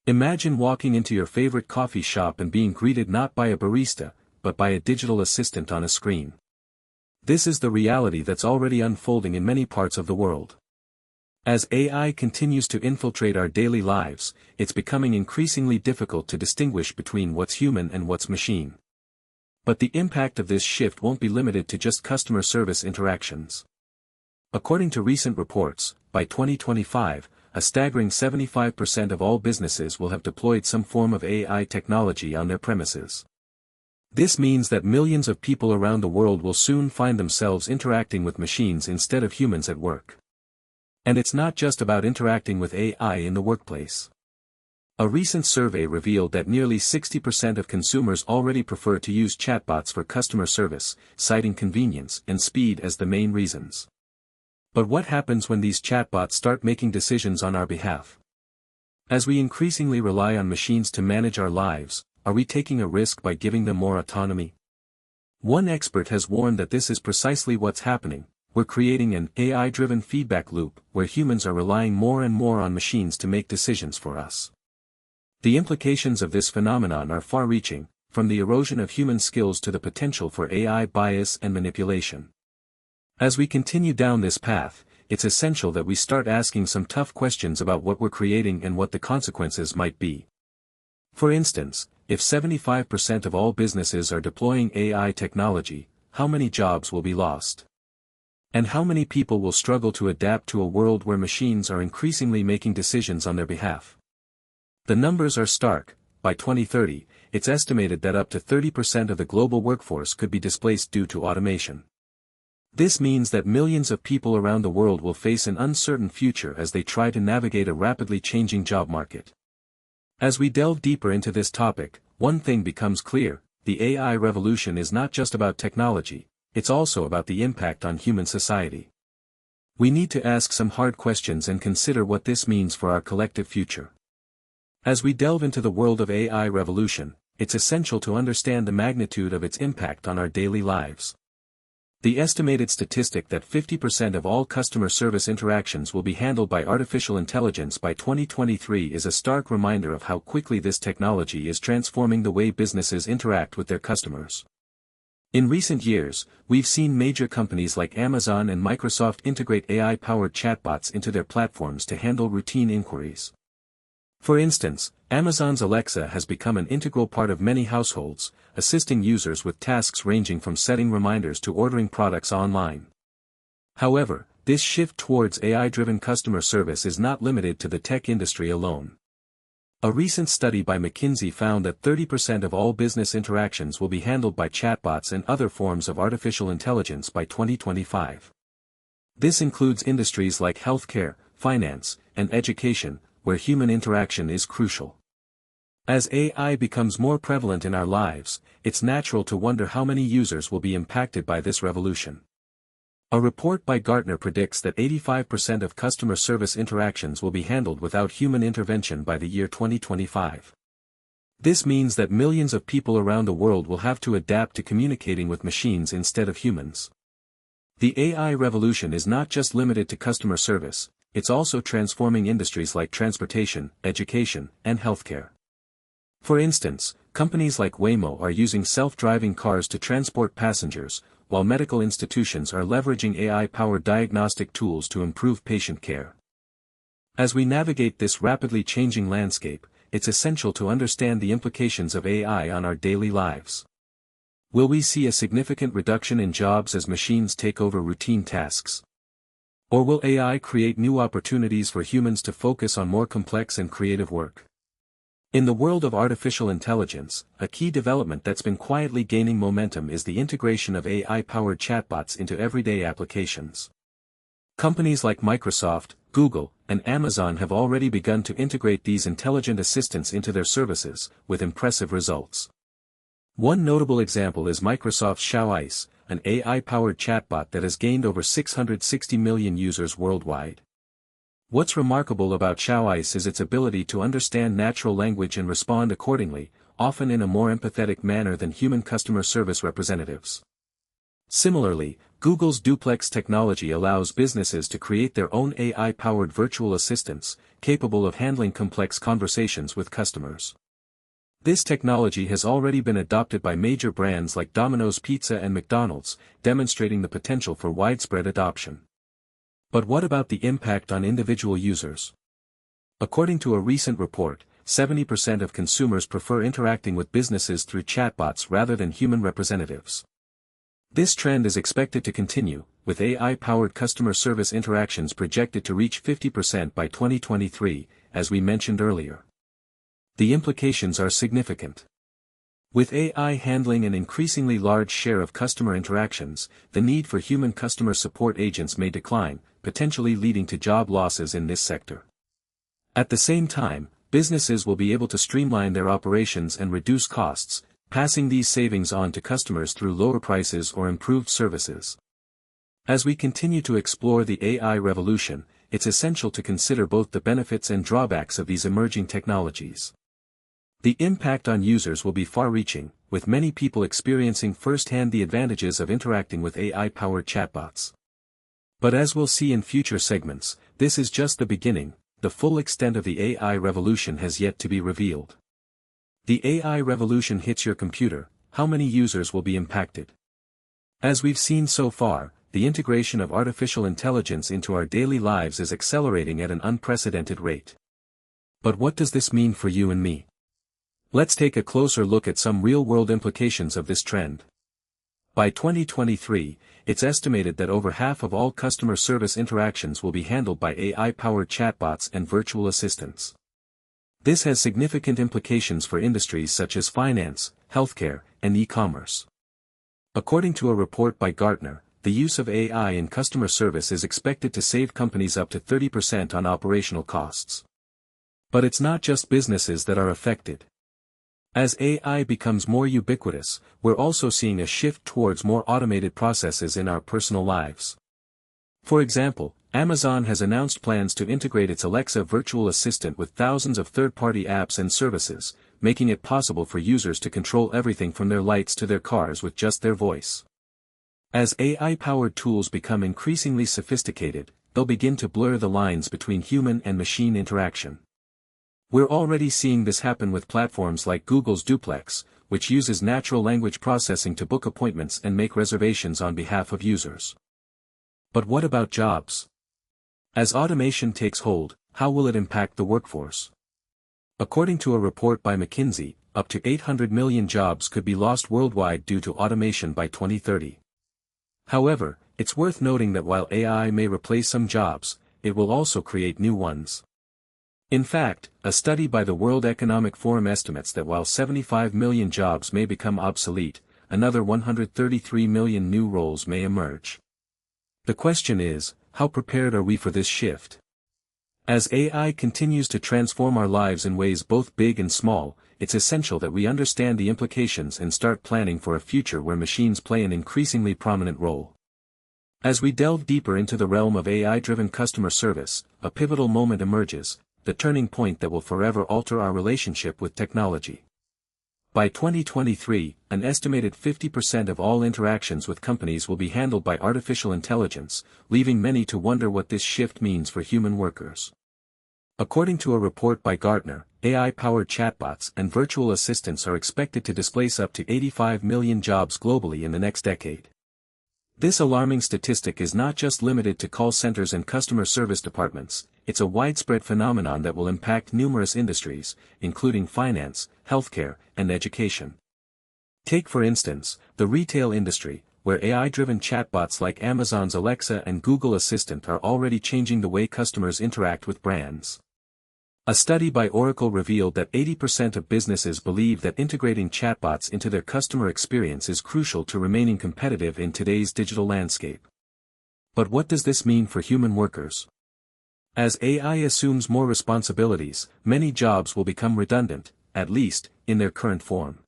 Imagine walking into your favorite coffee shop and being greeted not by a barista, but by a digital assistant on a screen. This is the reality that's already unfolding in many parts of the world. As AI continues to infiltrate our daily lives, it's becoming increasingly difficult to distinguish between what's human and what's machine. But the impact of this shift won't be limited to just customer service interactions. According to recent reports, by 2025, a staggering 75% of all businesses will have deployed some form of AI technology on their premises. This means that millions of people around the world will soon find themselves interacting with machines instead of humans at work. And it's not just about interacting with AI in the workplace. A recent survey revealed that nearly 60% of consumers already prefer to use chatbots for customer service, citing convenience and speed as the main reasons. But what happens when these chatbots start making decisions on our behalf? As we increasingly rely on machines to manage our lives, are we taking a risk by giving them more autonomy? One expert has warned that this is precisely what's happening. We're creating an AI-driven feedback loop where humans are relying more and more on machines to make decisions for us. The implications of this phenomenon are far-reaching, from the erosion of human skills to the potential for AI bias and manipulation. As we continue down this path, it's essential that we start asking some tough questions about what we're creating and what the consequences might be. For instance, if 75% of all businesses are deploying AI technology, how many jobs will be lost? And how many people will struggle to adapt to a world where machines are increasingly making decisions on their behalf? The numbers are stark. By 2030, it's estimated that up to 30% of the global workforce could be displaced due to automation. This means that millions of people around the world will face an uncertain future as they try to navigate a rapidly changing job market. As we delve deeper into this topic, one thing becomes clear: the AI revolution is not just about technology, it's also about the impact on human society. We need to ask some hard questions and consider what this means for our collective future. As we delve into the world of AI revolution, it's essential to understand the magnitude of its impact on our daily lives. The estimated statistic that 50% of all customer service interactions will be handled by artificial intelligence by 2023 is a stark reminder of how quickly this technology is transforming the way businesses interact with their customers. In recent years, we've seen major companies like Amazon and Microsoft integrate AI-powered chatbots into their platforms to handle routine inquiries. For instance, Amazon's Alexa has become an integral part of many households, assisting users with tasks ranging from setting reminders to ordering products online. However, this shift towards AI-driven customer service is not limited to the tech industry alone. A recent study by McKinsey found that 30% of all business interactions will be handled by chatbots and other forms of artificial intelligence by 2025. This includes industries like healthcare, finance, and education, where human interaction is crucial. As AI becomes more prevalent in our lives, it's natural to wonder how many users will be impacted by this revolution. A report by Gartner predicts that 85% of customer service interactions will be handled without human intervention by the year 2025. This means that millions of people around the world will have to adapt to communicating with machines instead of humans. The AI revolution is not just limited to customer service, it's also transforming industries like transportation, education, and healthcare. For instance, companies like Waymo are using self-driving cars to transport passengers, while medical institutions are leveraging AI-powered diagnostic tools to improve patient care. As we navigate this rapidly changing landscape, it's essential to understand the implications of AI on our daily lives. Will we see a significant reduction in jobs as machines take over routine tasks? Or will AI create new opportunities for humans to focus on more complex and creative work? In the world of artificial intelligence, a key development that's been quietly gaining momentum is the integration of AI-powered chatbots into everyday applications. Companies like Microsoft, Google, and Amazon have already begun to integrate these intelligent assistants into their services, with impressive results. One notable example is Microsoft's Xiao, an AI-powered chatbot that has gained over 660 million users worldwide. What's remarkable about Xiao is its ability to understand natural language and respond accordingly, often in a more empathetic manner than human customer service representatives. Similarly, Google's Duplex technology allows businesses to create their own AI-powered virtual assistants, capable of handling complex conversations with customers. This technology has already been adopted by major brands like Domino's Pizza and McDonald's, demonstrating the potential for widespread adoption. But what about the impact on individual users? According to a recent report, 70% of consumers prefer interacting with businesses through chatbots rather than human representatives. This trend is expected to continue, with AI-powered customer service interactions projected to reach 50% by 2023, as we mentioned earlier. The implications are significant. With AI handling an increasingly large share of customer interactions, the need for human customer support agents may decline, potentially leading to job losses in this sector. At the same time, businesses will be able to streamline their operations and reduce costs, passing these savings on to customers through lower prices or improved services. As we continue to explore the AI revolution, it's essential to consider both the benefits and drawbacks of these emerging technologies. The impact on users will be far-reaching, with many people experiencing firsthand the advantages of interacting with AI-powered chatbots. But as we'll see in future segments, this is just the beginning. The full extent of the AI revolution has yet to be revealed. The AI revolution hits your computer, how many users will be impacted? As we've seen so far, the integration of artificial intelligence into our daily lives is accelerating at an unprecedented rate. But what does this mean for you and me? Let's take a closer look at some real-world implications of this trend. By 2023, it's estimated that over half of all customer service interactions will be handled by AI-powered chatbots and virtual assistants. This has significant implications for industries such as finance, healthcare, and e-commerce. According to a report by Gartner, the use of AI in customer service is expected to save companies up to 30% on operational costs. But it's not just businesses that are affected. As AI becomes more ubiquitous, we're also seeing a shift towards more automated processes in our personal lives. For example, Amazon has announced plans to integrate its Alexa virtual assistant with thousands of third-party apps and services, making it possible for users to control everything from their lights to their cars with just their voice. As AI-powered tools become increasingly sophisticated, they'll begin to blur the lines between human and machine interaction. We're already seeing this happen with platforms like Google's Duplex, which uses natural language processing to book appointments and make reservations on behalf of users. But what about jobs? As automation takes hold, how will it impact the workforce? According to a report by McKinsey, up to 800 million jobs could be lost worldwide due to automation by 2030. However, it's worth noting that while AI may replace some jobs, it will also create new ones. In fact, a study by the World Economic Forum estimates that while 75 million jobs may become obsolete, another 133 million new roles may emerge. The question is, how prepared are we for this shift? As AI continues to transform our lives in ways both big and small, it's essential that we understand the implications and start planning for a future where machines play an increasingly prominent role. As we delve deeper into the realm of AI-driven customer service, a pivotal moment emerges, the turning point that will forever alter our relationship with technology. By 2023, an estimated 50% of all interactions with companies will be handled by artificial intelligence, leaving many to wonder what this shift means for human workers. According to a report by Gartner, AI-powered chatbots and virtual assistants are expected to displace up to 85 million jobs globally in the next decade. This alarming statistic is not just limited to call centers and customer service departments, it's a widespread phenomenon that will impact numerous industries, including finance, healthcare, and education. Take for instance, the retail industry, where AI-driven chatbots like Amazon's Alexa and Google Assistant are already changing the way customers interact with brands. A study by Oracle revealed that 80% of businesses believe that integrating chatbots into their customer experience is crucial to remaining competitive in today's digital landscape. But what does this mean for human workers? As AI assumes more responsibilities, many jobs will become redundant, at least, in their current form.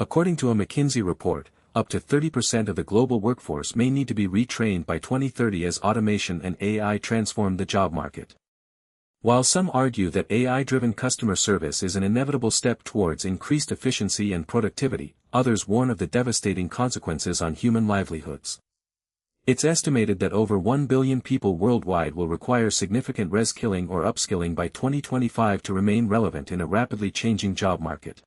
According to a McKinsey report, up to 30% of the global workforce may need to be retrained by 2030 as automation and AI transform the job market. While some argue that AI-driven customer service is an inevitable step towards increased efficiency and productivity, others warn of the devastating consequences on human livelihoods. It's estimated that over 1 billion people worldwide will require significant reskilling or upskilling by 2025 to remain relevant in a rapidly changing job market.